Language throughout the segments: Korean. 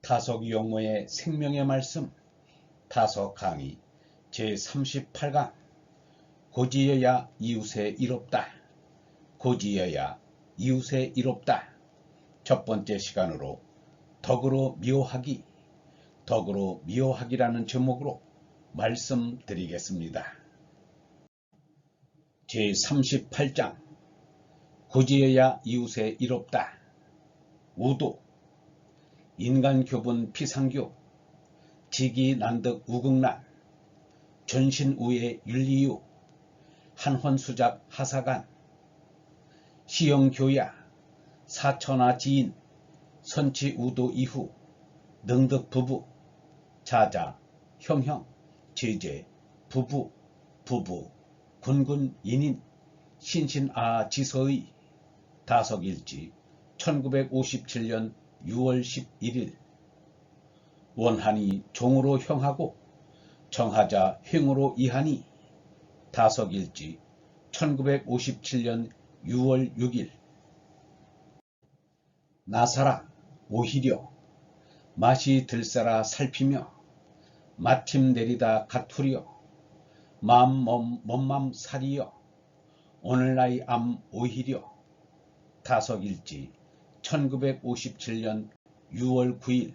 타석 용모의 생명의 말씀 타석 강의 제38강 고지여야 이웃에 이롭다. 고지여야 이웃에 이롭다. 첫 번째 시간으로 덕으로 미워하기, 덕으로 미워하기라는 제목으로 말씀드리겠습니다. 제38장 고지여야 이웃에 이롭다. 우도 인간교분 피상교 지기난득 우극난 전신우의 윤리유 한헌수작 하사간 시영교야 사천하 지인 선치우도 이후 능득부부 자자 형형 제제 부부 부부 군군 인인 신신아 지서의 다석일지 1957년 6월 11일 원하니 종으로 형하고 정하자 횡으로 이하니 다석일지 1957년 6월 6일 나사라 오히려 맛이 들싸라 살피며 마팀 내리다 가투려 맘몸맘 살이여 오늘나이 암 오히려 다석일지 1957년 6월 9일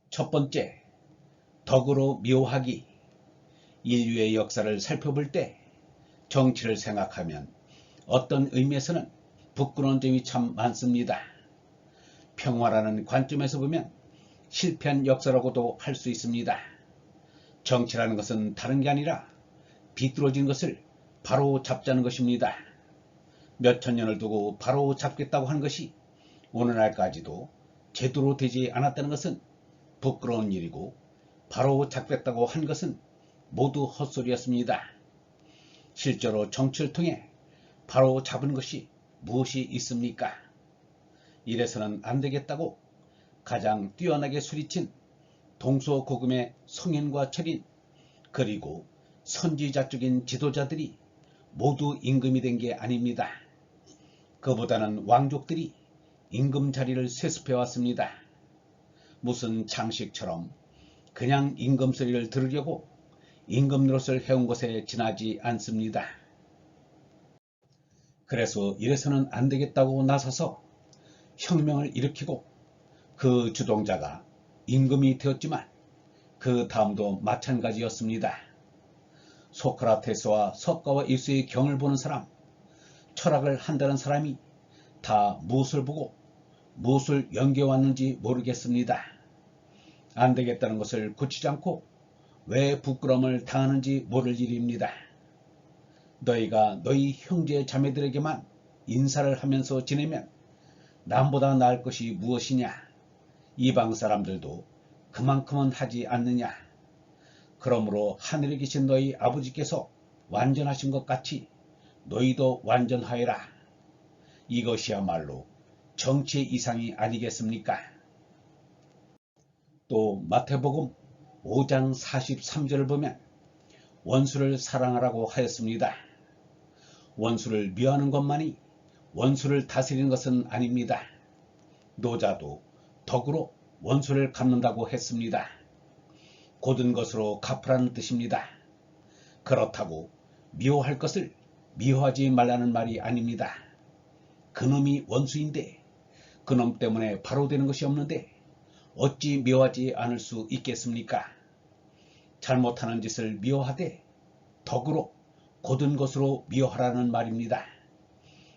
첫 번째, 덕으로 미워하기. 인류의 역사를 살펴볼 때 정치를 생각하면 어떤 의미에서는 부끄러운 점이 참 많습니다. 평화라는 관점에서 보면 실패한 역사라고도 할 수 있습니다. 정치라는 것은 다른 게 아니라 비뚤어진 것을 바로 잡자는 것입니다. 몇천 년을 두고 바로 잡겠다고 한 것이 오늘날까지도 제대로 되지 않았다는 것은 부끄러운 일이고 바로 잡겠다고 한 것은 모두 헛소리였습니다. 실제로 정치를 통해 바로 잡은 것이 무엇이 있습니까? 이래서는 안 되겠다고 가장 뛰어나게 소리친 동서고금의 성인과 철인 그리고 선지자적인 지도자들이 모두 임금이 된 게 아닙니다. 그보다는 왕족들이 임금 자리를 세습해 왔습니다. 무슨 장식처럼 그냥 임금 소리를 들으려고 임금 노릇을 해온 것에 지나지 않습니다. 그래서 이래서는 안 되겠다고 나서서 혁명을 일으키고 그 주동자가 임금이 되었지만 그 다음도 마찬가지였습니다. 소크라테스와 석가와 예수의 경을 보는 사람, 철학을 한다는 사람이 다 무엇을 보고 무엇을 연계해왔는지 모르겠습니다. 안 되겠다는 것을 고치지 않고 왜 부끄러움을 당하는지 모를 일입니다. 너희가 너희 형제 자매들에게만 인사를 하면서 지내면 남보다 나을 것이 무엇이냐? 이방 사람들도 그만큼은 하지 않느냐? 그러므로 하늘에 계신 너희 아버지께서 완전하신 것 같이 너희도 완전하여라. 이것이야말로 정치의 이상이 아니겠습니까? 또 마태복음 5장 43절을 보면 원수를 사랑하라고 하였습니다. 원수를 미워하는 것만이 원수를 다스리는 것은 아닙니다. 노자도 덕으로 원수를 갚는다고 했습니다. 고든 것으로 갚으라는 뜻입니다. 그렇다고 미워할 것을 미워하지 말라는 말이 아닙니다. 그놈이 원수인데 그놈 때문에 바로 되는 것이 없는데 어찌 미워하지 않을 수 있겠습니까? 잘못하는 짓을 미워하되 덕으로 고든 것으로 미워하라는 말입니다.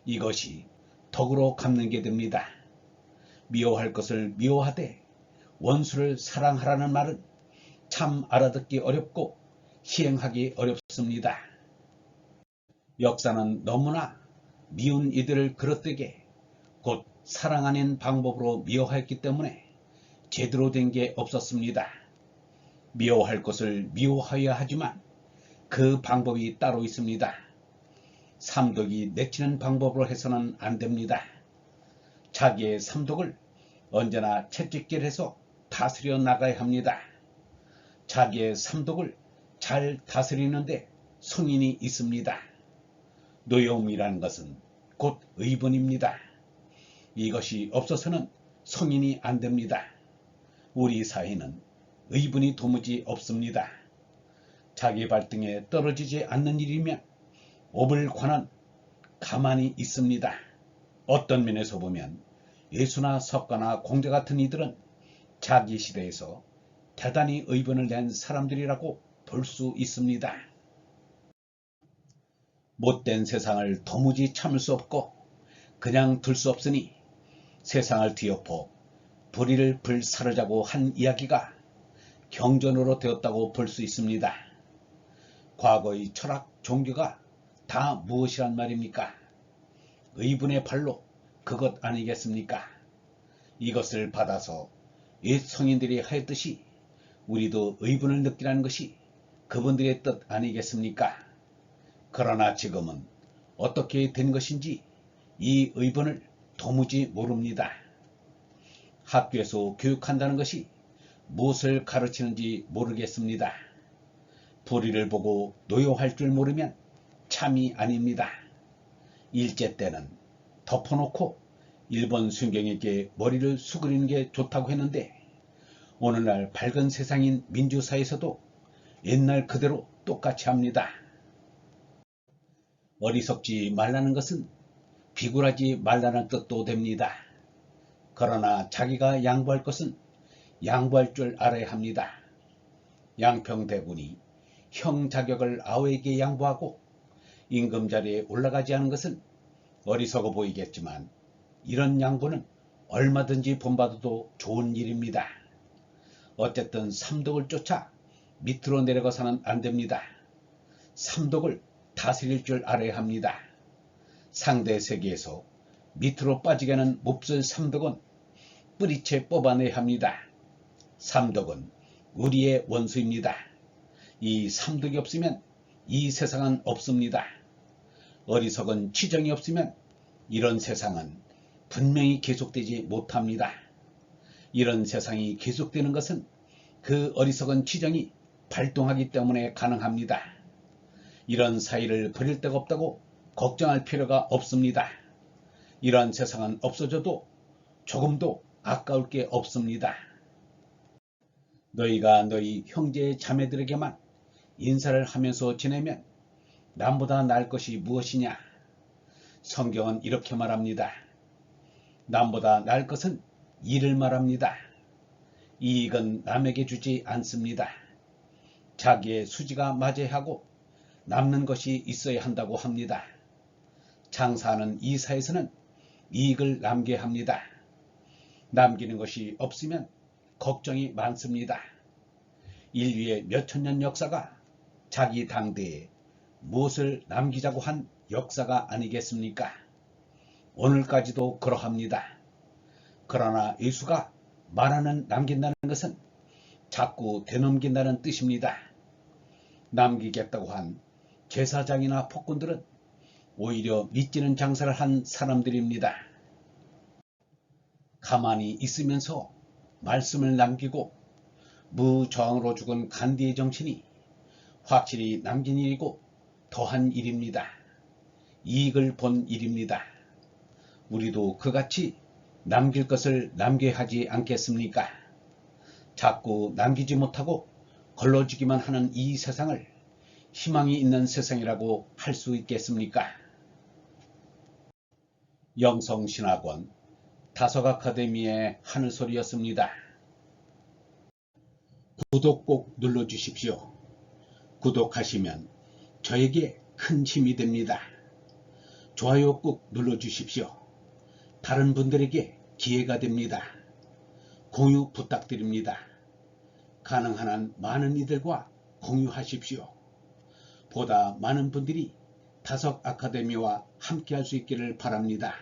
이것이 덕으로 갚는 게 됩니다. 미워할 것을 미워하되 원수를 사랑하라는 말은 참 알아듣기 어렵고 시행하기 어렵습니다. 역사는 너무나 미운 이들을 그릇되게 곧 사랑하는 방법으로 미워하였기 때문에 제대로 된 게 없었습니다. 미워할 것을 미워하여야 하지만 그 방법이 따로 있습니다. 삼독이 내치는 방법으로 해서는 안 됩니다. 자기의 삼독을 언제나 채찍질해서 다스려 나가야 합니다. 자기의 삼독을 잘 다스리는데 성인이 있습니다. 노여움이라는 것은 곧 의분입니다. 이것이 없어서는 성인이 안 됩니다. 우리 사회는 의분이 도무지 없습니다. 자기 발등에 떨어지지 않는 일이면 업을 관한 가만히 있습니다. 어떤 면에서 보면 예수나 석가나 공자 같은 이들은 자기 시대에서 대단히 의분을 낸 사람들이라고 볼 수 있습니다. 못된 세상을 도무지 참을 수 없고 그냥 둘 수 없으니 세상을 뒤엎어 불의를 불사르자고 한 이야기가 경전으로 되었다고 볼 수 있습니다. 과거의 철학, 종교가 다 무엇이란 말입니까? 의분의 발로 그것 아니겠습니까? 이것을 받아서 옛 성인들이 하였듯이 우리도 의분을 느끼라는 것이 그분들의 뜻 아니겠습니까? 그러나 지금은 어떻게 된 것인지 이 의분을 도무지 모릅니다. 학교에서 교육한다는 것이 무엇을 가르치는지 모르겠습니다. 불의를 보고 노여할 줄 모르면 참이 아닙니다. 일제 때는 덮어놓고 일본 순경에게 머리를 수그리는 게 좋다고 했는데 오늘날 밝은 세상인 민주사에서도 옛날 그대로 똑같이 합니다. 어리석지 말라는 것은 비굴하지 말라는 뜻도 됩니다. 그러나 자기가 양보할 것은 양보할 줄 알아야 합니다. 양평대군이 형 자격을 아우에게 양보하고 임금자리에 올라가지 않은 것은 어리석어 보이겠지만 이런 양보는 얼마든지 본받아도 좋은 일입니다. 어쨌든 삼독을 쫓아 밑으로 내려가서는 안 됩니다. 삼독을 다스릴 줄 알아야 합니다. 상대 세계에서 밑으로 빠지게 하는 몹쓸 삼독은 뿌리채 뽑아내야 합니다. 삼독은 우리의 원수입니다. 이 삼독이 없으면 이 세상은 없습니다. 어리석은 치정이 없으면 이런 세상은 분명히 계속되지 못합니다. 이런 세상이 계속되는 것은 그 어리석은 치정이 발동하기 때문에 가능합니다. 이런 사이를 버릴 데가 없다고 걱정할 필요가 없습니다. 이러한 세상은 없어져도 조금도 아까울 게 없습니다. 너희가 너희 형제 자매들에게만 인사를 하면서 지내면 남보다 나을 것이 무엇이냐? 성경은 이렇게 말합니다. 남보다 나을 것은 이를 말합니다. 이익은 남에게 주지 않습니다. 자기의 수지가 맞아야 하고 남는 것이 있어야 한다고 합니다. 장사하는 이 사에서는 이익을 남겨야 합니다. 남기는 것이 없으면 걱정이 많습니다. 인류의 몇천 년 역사가 자기 당대에 무엇을 남기자고 한 역사가 아니겠습니까? 오늘까지도 그러합니다. 그러나 예수가 말하는 남긴다는 것은 자꾸 되넘긴다는 뜻입니다. 남기겠다고 한 제사장이나 폭군들은 오히려 믿지는 장사를 한 사람들입니다. 가만히 있으면서 말씀을 남기고 무저항으로 죽은 간디의 정신이 확실히 남긴 일이고 더한 일입니다. 이익을 본 일입니다. 우리도 그같이 남길 것을 남겨야 하지 않겠습니까? 자꾸 남기지 못하고 걸러지기만 하는 이 세상을 희망이 있는 세상이라고 할 수 있겠습니까? 영성신학원 다석아카데미의 하늘소리였습니다. 구독 꼭 눌러주십시오. 구독하시면 저에게 큰 힘이 됩니다. 좋아요 꼭 눌러주십시오. 다른 분들에게 기회가 됩니다. 공유 부탁드립니다. 가능한 한 많은 이들과 공유하십시오. 보다 많은 분들이 다석 아카데미와 함께 할 수 있기를 바랍니다.